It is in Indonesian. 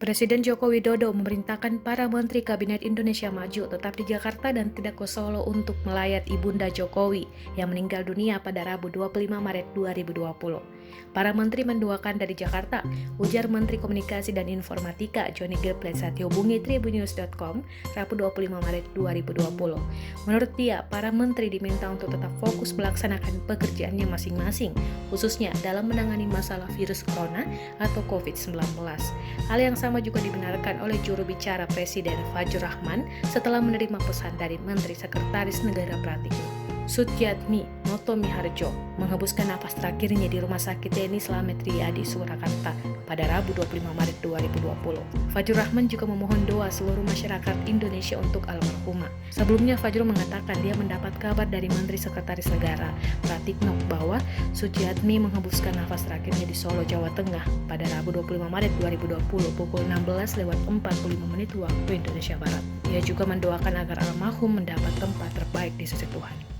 Presiden Joko Widodo memerintahkan para Menteri Kabinet Indonesia Maju tetap di Jakarta dan tidak ke Solo untuk melayat Ibunda Jokowi yang meninggal dunia pada Rabu 25 Maret 2020. Para menteri mendoakan dari Jakarta, ujar Menteri Komunikasi dan Informatika Johnny G. Plate saat dihubungi Tribunnews.com Rabu 25 Maret 2020. Menurut dia, para menteri diminta untuk tetap fokus melaksanakan pekerjaannya masing-masing, khususnya dalam menangani masalah virus corona atau COVID-19. Hal yang sama juga dibenarkan oleh juru bicara Presiden Fajrul Rahman setelah menerima pesan dari Menteri Sekretaris Negara Pratikno Sudjatmi Notomiharjo menghembuskan napas terakhirnya di Rumah Sakit TNI Slamet Riyadi, Surakarta pada Rabu 25 Maret 2020. Fajrul Rahman juga memohon doa seluruh masyarakat Indonesia untuk almarhumah. Sebelumnya Fajrul mengatakan dia mendapat kabar dari Menteri Sekretaris Negara Pratikno bahwa Sudjatmi menghembuskan nafas terakhirnya di Solo, Jawa Tengah pada Rabu 25 Maret 2020 pukul 16:45 waktu Indonesia Barat. Ia juga mendoakan agar almarhum mendapat tempat terbaik di sisi Tuhan.